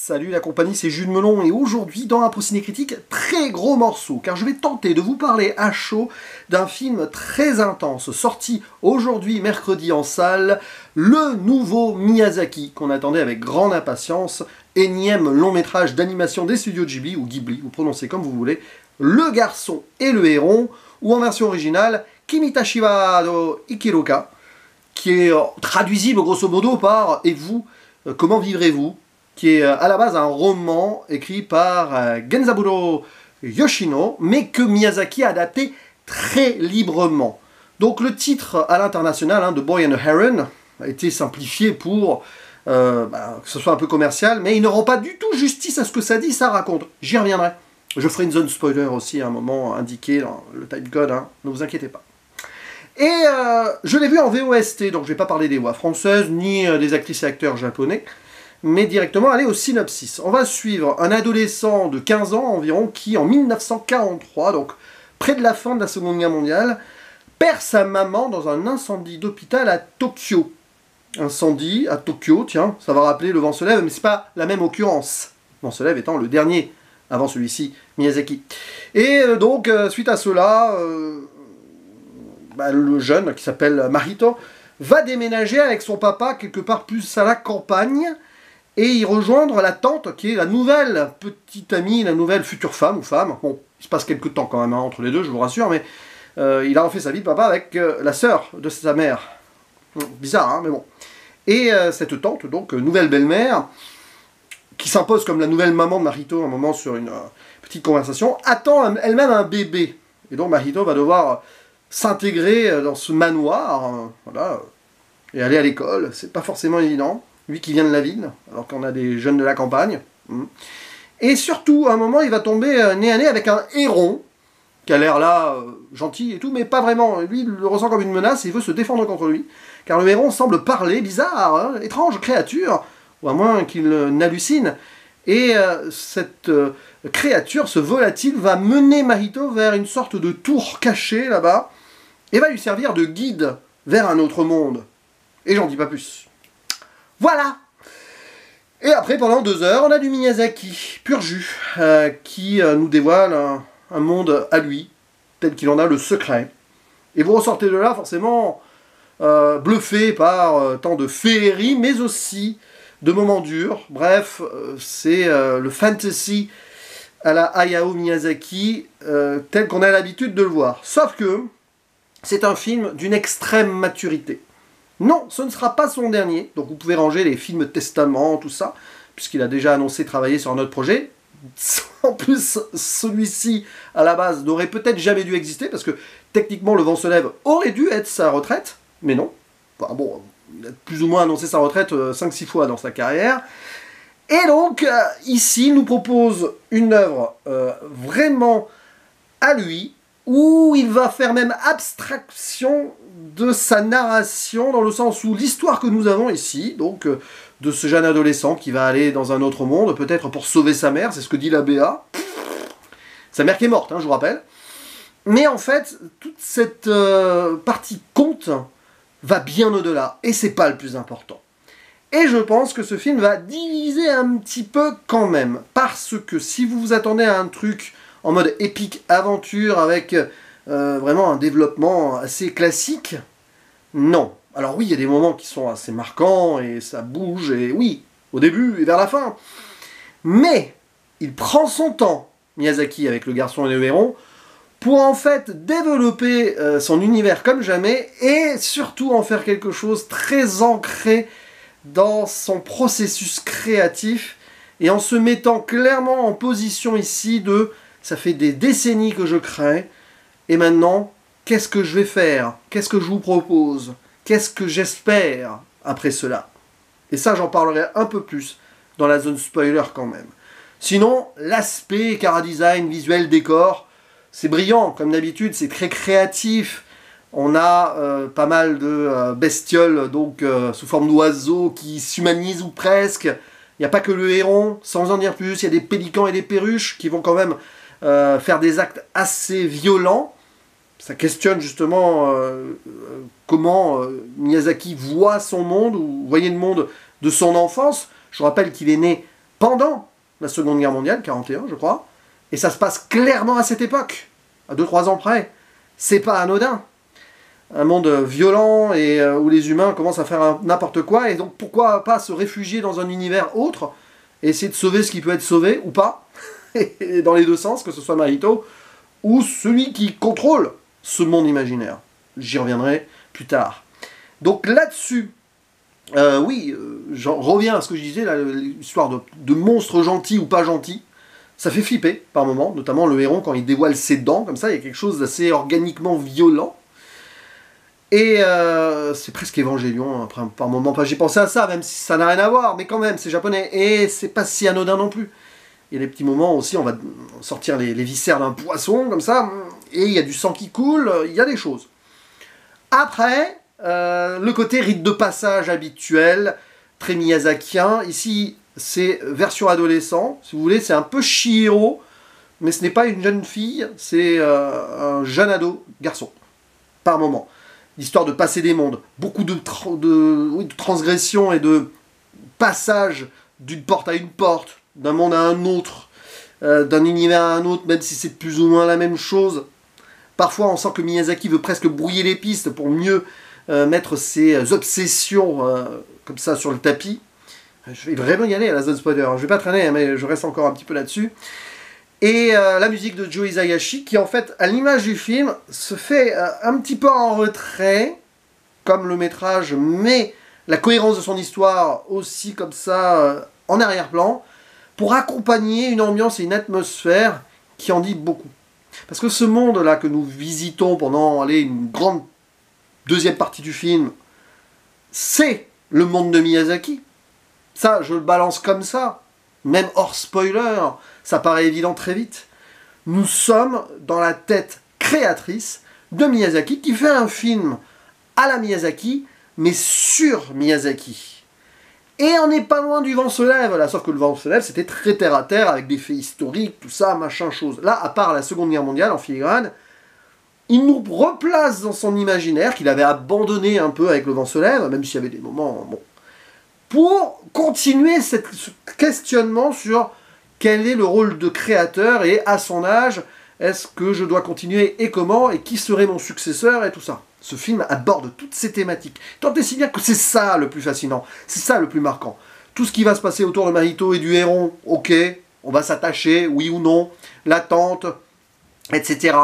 Salut la compagnie, c'est Jules Melon et aujourd'hui dans Impro Ciné Critique, très gros morceau car je vais tenter de vous parler à chaud d'un film très intense sorti aujourd'hui mercredi en salle, le nouveau Miyazaki qu'on attendait avec grande impatience, énième long métrage d'animation des studios Ghibli ou Ghibli, vous prononcez comme vous voulez, Le Garçon et le Héron ou en version originale Kimitashi wa no Ikiroka qui est traduisible grosso modo par Et vous, comment vivrez-vous, qui est à la base un roman écrit par Genzaburo Yoshino, mais que Miyazaki a adapté très librement. Donc le titre à l'international, The Boy and the Heron, a été simplifié pour que ce soit un peu commercial, mais il ne rend pas du tout justice à ce que ça dit, ça raconte. J'y reviendrai. Je ferai une zone spoiler aussi à un moment indiqué dans le timecode, ne vous inquiétez pas. Et je l'ai vu en VOST, donc je ne vais pas parler des voix françaises, ni des actrices et acteurs japonais, mais directement aller au synopsis. On va suivre un adolescent de 15 ans environ qui, en 1943, donc près de la fin de la Seconde Guerre mondiale, perd sa maman dans un incendie d'hôpital à Tokyo. Incendie à Tokyo, tiens, ça va rappeler Le Vent se lève, mais c'est pas la même occurrence. Le Vent se lève étant le dernier, avant celui-ci, Miyazaki. Et donc, suite à cela, le jeune, qui s'appelle Mahito, va déménager avec son papa quelque part plus à la campagne, et y rejoindre la tante, qui est la nouvelle petite amie, la nouvelle future femme, ou femme. Bon, il se passe quelques temps quand même entre les deux, je vous rassure, mais il a refait sa vie de papa avec la sœur de sa mère. Bizarre, mais bon. Et cette tante, donc, nouvelle belle-mère, qui s'impose comme la nouvelle maman de Mahito, à un moment sur une petite conversation, attend elle-même un bébé. Et donc Mahito va devoir s'intégrer dans ce manoir, voilà, et aller à l'école. C'est pas forcément évident, lui qui vient de la ville, alors qu'on a des jeunes de la campagne. Et surtout, à un moment, il va tomber nez à nez avec un héron, qui a l'air là, gentil et tout, mais pas vraiment. Lui, il le ressent comme une menace et il veut se défendre contre lui. Car le héron semble parler, bizarre, étrange créature, ou à moins qu'il n'hallucine. Et cette créature, ce volatile, va mener Mahito vers une sorte de tour cachée là-bas, et va lui servir de guide vers un autre monde. Et j'en dis pas plus. Voilà! Et après, pendant 2 heures, on a du Miyazaki, pur jus, qui nous dévoile un monde à lui, tel qu'il en a le secret. Et vous ressortez de là, forcément, bluffé par tant de féerie, mais aussi de moments durs. Bref, c'est le fantasy à la Hayao Miyazaki, tel qu'on a l'habitude de le voir. Sauf que c'est un film d'une extrême maturité. Non, ce ne sera pas son dernier, donc vous pouvez ranger les films testament, tout ça, puisqu'il a déjà annoncé travailler sur un autre projet. En plus, celui-ci, à la base, n'aurait peut-être jamais dû exister, parce que techniquement, Le Vent se lève aurait dû être sa retraite, mais non. Enfin, bon, il a plus ou moins annoncé sa retraite 5-6 fois dans sa carrière. Et donc, ici, il nous propose une œuvre vraiment à lui, où il va faire même abstraction de sa narration, dans le sens où l'histoire que nous avons ici, donc de ce jeune adolescent qui va aller dans un autre monde, peut-être pour sauver sa mère, c'est ce que dit la BA. Sa mère qui est morte, je vous rappelle. Mais en fait, toute cette partie conte va bien au-delà, et c'est pas le plus important. Et je pense que ce film va diviser un petit peu quand même, parce que si vous vous attendez à un truc en mode épique aventure avec vraiment un développement assez classique, non. Alors oui, il y a des moments qui sont assez marquants et ça bouge, et oui, au début et vers la fin. Mais il prend son temps, Miyazaki, avec Le Garçon et le Héron, pour en fait développer son univers comme jamais et surtout en faire quelque chose très ancré dans son processus créatif et en se mettant clairement en position ici de ça fait des décennies que je crée, et maintenant, qu'est-ce que je vais faire? Qu'est-ce que je vous propose? Qu'est-ce que j'espère après cela? Et ça, j'en parlerai un peu plus dans la zone spoiler quand même. Sinon, l'aspect chara-design, visuel, décor, c'est brillant, comme d'habitude, c'est très créatif. On a pas mal de bestioles, donc sous forme d'oiseaux qui s'humanisent ou presque. Il n'y a pas que le héron, sans en dire plus, il y a des pélicans et des perruches qui vont quand même faire des actes assez violents. Ça questionne justement comment Miyazaki voit son monde, ou voyait le monde de son enfance. Je rappelle qu'il est né pendant la Seconde Guerre mondiale, 41 je crois, et ça se passe clairement à cette époque, à 2-3 ans près. C'est pas anodin. Un monde violent et où les humains commencent à faire n'importe quoi, et donc pourquoi pas se réfugier dans un univers autre, et essayer de sauver ce qui peut être sauvé, ou pas, et dans les deux sens, que ce soit Mahito, ou celui qui contrôle ce monde imaginaire. J'y reviendrai plus tard. Donc là-dessus, oui, j'en reviens à ce que je disais, l'histoire de monstres gentils ou pas gentils. Ça fait flipper par moments, notamment le héron quand il dévoile ses dents, comme ça, il y a quelque chose d'assez organiquement violent. Et c'est presque Évangélion, après, par moments. Enfin, j'ai pensé à ça, même si ça n'a rien à voir, mais quand même, c'est japonais. Et c'est pas si anodin non plus. Il y a des petits moments aussi, on va sortir les viscères d'un poisson, comme ça, et il y a du sang qui coule, il y a des choses. Après, le côté rite de passage habituel, très miyazakien. Ici, c'est version adolescent, si vous voulez, c'est un peu Chihiro, mais ce n'est pas une jeune fille, c'est un jeune ado, garçon, par moment. L'histoire de passer des mondes, beaucoup de transgressions et de passage d'une porte à une porte, d'un monde à un autre, d'un univers à un autre, même si c'est plus ou moins la même chose. Parfois, on sent que Miyazaki veut presque brouiller les pistes pour mieux mettre ses obsessions comme ça sur le tapis. Je vais vraiment y aller à la zone spoiler, je vais pas traîner, mais je reste encore un petit peu là-dessus. Et la musique de Joe Hisaishi, qui en fait, à l'image du film, se fait un petit peu en retrait, comme le métrage, mais la cohérence de son histoire aussi comme ça, en arrière-plan, pour accompagner une ambiance et une atmosphère qui en dit beaucoup. Parce que ce monde-là que nous visitons pendant une grande deuxième partie du film, c'est le monde de Miyazaki. Ça, je le balance comme ça. Même hors spoiler, ça paraît évident très vite. Nous sommes dans la tête créatrice de Miyazaki, qui fait un film à la Miyazaki, mais sur Miyazaki. Et on n'est pas loin du Vent se lève, là, sauf que le Vent se lève, c'était très terre à terre, avec des faits historiques, tout ça, machin, chose. Là, à part la Seconde Guerre mondiale, en filigrane, il nous replace dans son imaginaire, qu'il avait abandonné un peu avec le Vent se lève, même s'il y avait des moments... bon, pour continuer ce questionnement sur quel est le rôle de créateur, et à son âge, est-ce que je dois continuer, et comment, et qui serait mon successeur, et tout ça. Ce film aborde toutes ces thématiques. Tant et si bien que c'est ça le plus fascinant, c'est ça le plus marquant. Tout ce qui va se passer autour de Mahito et du héron, ok, on va s'attacher, oui ou non, l'attente, etc.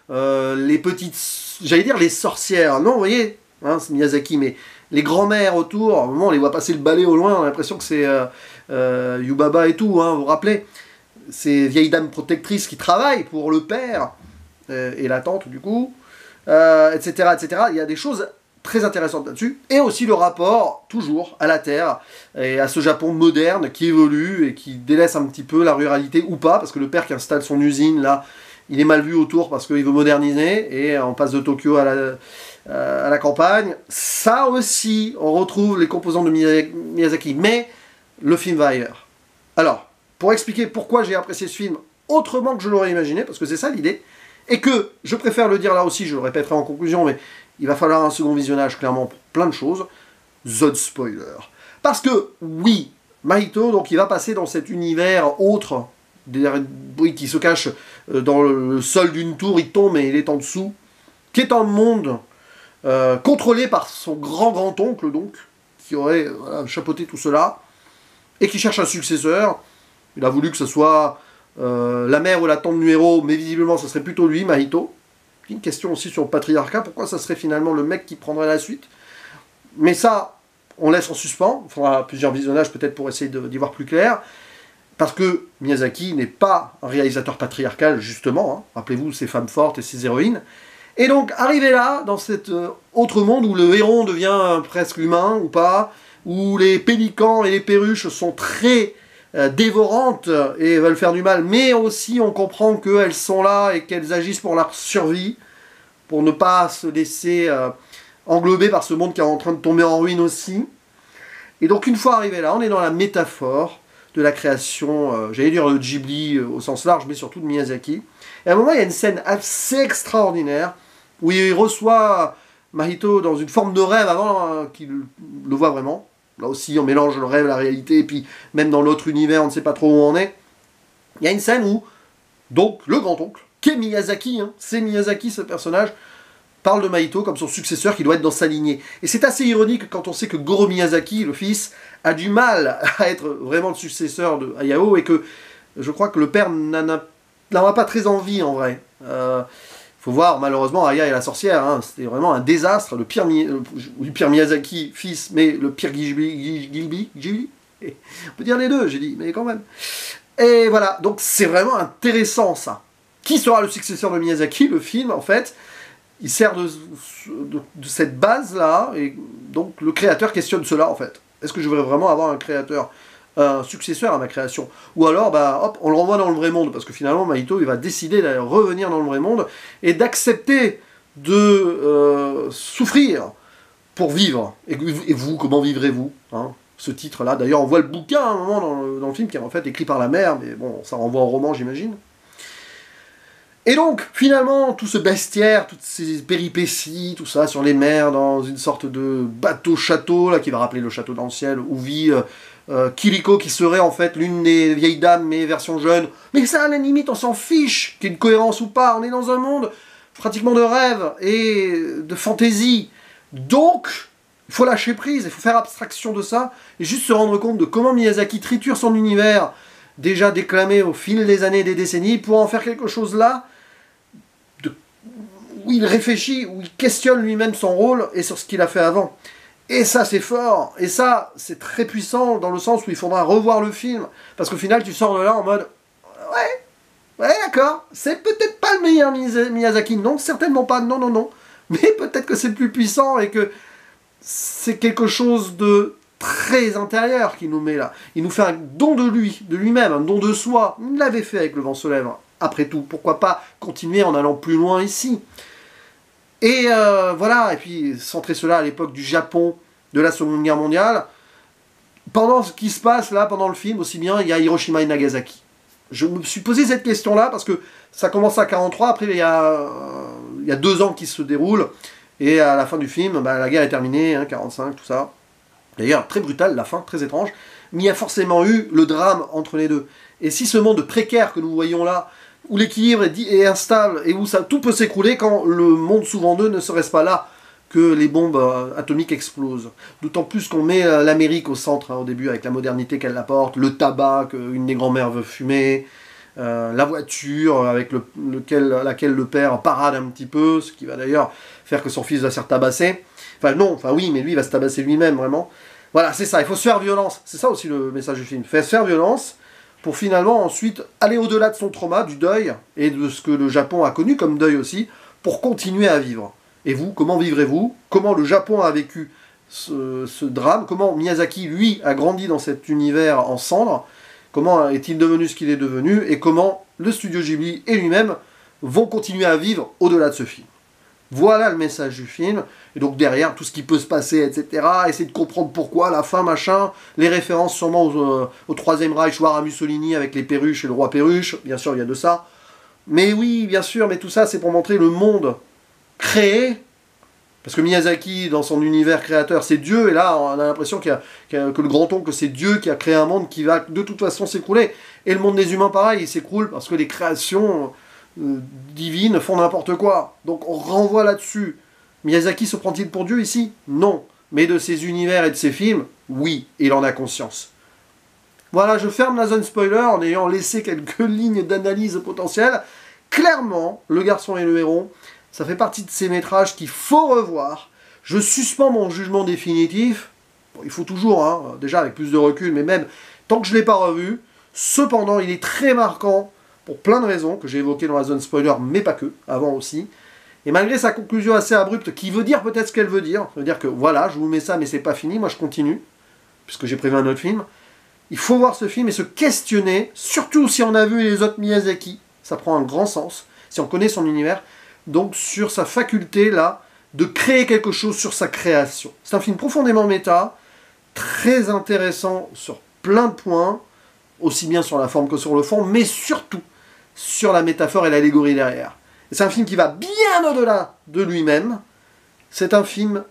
Les petites, j'allais dire les sorcières, non, vous voyez, hein, c'est Miyazaki, mais les grands-mères autour, à un moment on les voit passer le balai au loin, on a l'impression que c'est Yubaba et tout, hein, vous vous rappelez, ces vieilles dames protectrices qui travaillent pour le père, et la tante du coup, etc., etc. Il y a des choses très intéressantes là-dessus, et aussi le rapport, toujours, à la terre, et à ce Japon moderne qui évolue, et qui délaisse un petit peu la ruralité, ou pas, parce que le père qui installe son usine, là, il est mal vu autour parce qu'il veut moderniser, et on passe de Tokyo à la campagne. Ça aussi, on retrouve les composants de Miyazaki, mais le film va ailleurs. Alors, pour expliquer pourquoi j'ai apprécié ce film autrement que je l'aurais imaginé, parce que c'est ça l'idée, et que, je préfère le dire là aussi, je le répéterai en conclusion, mais il va falloir un second visionnage, clairement, pour plein de choses, zone spoiler. Parce que, oui, Mahito, donc il va passer dans cet univers autre, qui se cache dans le sol d'une tour, il tombe et il est en dessous, qui est un monde contrôlé par son grand-oncle, donc, qui aurait chapeauté tout cela, et qui cherche un successeur. Il a voulu que ce soit la mère ou la tante du héros, mais visiblement ce serait plutôt lui, Mahito. Une question aussi sur le patriarcat, pourquoi ça serait finalement le mec qui prendrait la suite? Mais ça, on laisse en suspens, il faudra plusieurs visionnages peut-être pour essayer d'y voir plus clair, parce que Miyazaki n'est pas un réalisateur patriarcal, justement, hein. Rappelez-vous ses femmes fortes et ses héroïnes. Et donc, arrivé là, dans cet autre monde où le héron devient presque humain, ou pas, où les pélicans et les perruches sont très dévorantes et veulent faire du mal, mais aussi on comprend qu'elles sont là et qu'elles agissent pour leur survie, pour ne pas se laisser englober par ce monde qui est en train de tomber en ruine aussi. Et donc une fois arrivé là, on est dans la métaphore de la création, j'allais dire de Ghibli au sens large, mais surtout de Miyazaki. Et à un moment, il y a une scène assez extraordinaire, où il reçoit Mahito dans une forme de rêve avant qu'il le voit vraiment. là aussi on mélange le rêve, la réalité, et puis même dans l'autre univers, on ne sait pas trop où on est. Il y a une scène où, donc, le grand-oncle, qui est Miyazaki, hein, c'est Miyazaki ce personnage, parle de Mahito comme son successeur qui doit être dans sa lignée. Et c'est assez ironique quand on sait que Goro Miyazaki, le fils, a du mal à être vraiment le successeur de Hayao, et que je crois que le père n'en a pas très envie en vrai. Faut voir, malheureusement, Aya et la sorcière, hein, c'était vraiment un désastre, le pire Miyazaki, fils, mais le pire Ghibli, on peut dire les deux, j'ai dit, mais quand même. Et voilà, donc c'est vraiment intéressant ça. Qui sera le successeur de Miyazaki? Le film, en fait, il sert de cette base-là, et donc le créateur questionne cela, en fait. Est-ce que je voudrais vraiment avoir un créateur, un successeur à ma création? Ou alors, bah, hop, on le renvoie dans le vrai monde, parce que finalement, Mahito, il va décider d'aller revenir dans le vrai monde, et d'accepter de souffrir pour vivre. Et vous, comment vivrez-vous, hein? Ce titre-là, d'ailleurs, on voit le bouquin à un moment dans le film, qui est en fait écrit par la mère, mais bon, ça renvoie au roman, j'imagine. Et donc, finalement, tout ce bestiaire, toutes ces péripéties, tout ça, sur les mers, dans une sorte de bateau-château, là, qui va rappeler le château dans le ciel, où vit Kiriko, qui serait en fait l'une des vieilles dames, mais version jeune. Mais ça, à la limite, on s'en fiche, qu'il y ait une cohérence ou pas, on est dans un monde pratiquement de rêve et de fantaisie. Donc, il faut lâcher prise, il faut faire abstraction de ça, et juste se rendre compte de comment Miyazaki triture son univers, déjà déclamé au fil des années et des décennies, pour en faire quelque chose là, où il réfléchit, où il questionne lui-même son rôle et sur ce qu'il a fait avant. Et ça, c'est fort, et ça, c'est très puissant, dans le sens où il faudra revoir le film, parce qu'au final, tu sors de là en mode, ouais, d'accord, c'est peut-être pas le meilleur Miyazaki, non, certainement pas, non, mais peut-être que c'est plus puissant, et que c'est quelque chose de très intérieur qu'il nous met là. Il nous fait un don de lui-même, un don de soi. Il l'avait fait avec Le Vent se lève. Après tout, pourquoi pas continuer en allant plus loin ici? Et voilà, et puis centrer cela à l'époque du Japon, de la Seconde Guerre mondiale. Pendant ce qui se passe là, pendant le film, aussi bien, il y a Hiroshima et Nagasaki. Je me suis posé cette question-là, parce que ça commence à 43, après il y a 2 ans qui se déroulent, et à la fin du film, bah, la guerre est terminée, hein, 45, tout ça. D'ailleurs, très brutal, la fin, très étrange. Mais il y a forcément eu le drame entre les deux. Et si ce monde précaire que nous voyons là, où l'équilibre est instable, et où tout peut s'écrouler, quand le monde s'ouvre en deux, ne serait-ce pas là que les bombes atomiques explosent. D'autant plus qu'on met l'Amérique au centre, hein, au début, avec la modernité qu'elle apporte, le tabac qu'une des grand-mères veut fumer, la voiture avec laquelle le père parade un petit peu, ce qui va d'ailleurs faire que son fils va se faire tabasser. Enfin oui, mais lui il va se tabasser lui-même, vraiment. Voilà, c'est ça, il faut se faire violence. C'est ça aussi le message du film. Se faire violence pour finalement ensuite aller au-delà de son trauma, du deuil, et de ce que le Japon a connu comme deuil aussi, pour continuer à vivre. Et vous, comment vivrez-vous? Comment le Japon a vécu ce drame? Comment Miyazaki, lui, a grandi dans cet univers en cendres? Comment est-il devenu ce qu'il est devenu? Et comment le studio Ghibli et lui-même vont continuer à vivre au-delà de ce film? Voilà le message du film. Et donc derrière, tout ce qui peut se passer, etc. Essayer de comprendre pourquoi, la fin, machin. Les références sûrement au Troisième Reich, voire à Mussolini avec les perruches et le roi perruche. Bien sûr, il y a de ça. Mais oui, bien sûr, mais tout ça, c'est pour montrer le monde créé. Parce que Miyazaki, dans son univers créateur, c'est Dieu. Et là, on a l'impression que le grand-oncle, c'est Dieu qui a créé un monde qui va de toute façon s'écrouler. Et le monde des humains, pareil, il s'écroule parce que les créations divines font n'importe quoi. Donc on renvoie là-dessus. Miyazaki se prend-il pour Dieu ici? Non. Mais de ses univers et de ses films, oui, il en a conscience. Voilà, je ferme la zone spoiler en ayant laissé quelques lignes d'analyse potentielle. Clairement, Le Garçon et le Héron, ça fait partie de ces métrages qu'il faut revoir. Je suspends mon jugement définitif. Bon, il faut toujours, hein, déjà avec plus de recul, mais même tant que je ne l'ai pas revu. Cependant, il est très marquant pour plein de raisons que j'ai évoquées dans la zone spoiler, mais pas que, avant aussi. Et malgré sa conclusion assez abrupte, qui veut dire peut-être ce qu'elle veut dire, ça veut dire que voilà, je vous mets ça, mais c'est pas fini, moi je continue, puisque j'ai prévu un autre film. Il faut voir ce film et se questionner, surtout si on a vu les autres Miyazaki, ça prend un grand sens, si on connaît son univers, donc sur sa faculté là, de créer quelque chose sur sa création. C'est un film profondément méta, très intéressant sur plein de points, aussi bien sur la forme que sur le fond, mais surtout sur la métaphore et l'allégorie derrière. C'est un film qui va bien au-delà de lui-même. C'est un film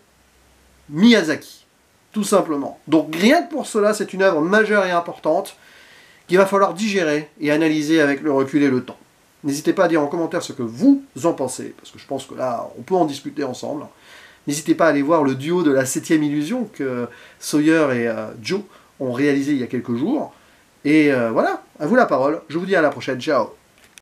Miyazaki. tout simplement. Donc rien que pour cela, c'est une œuvre majeure et importante qu'il va falloir digérer et analyser avec le recul et le temps. N'hésitez pas à dire en commentaire ce que vous en pensez, parce que je pense que là, on peut en discuter ensemble. N'hésitez pas à aller voir le duo de la 7ème illusion que Sawyer et Joe ont réalisé il y a quelques jours. Et voilà, à vous la parole. Je vous dis à la prochaine. Ciao.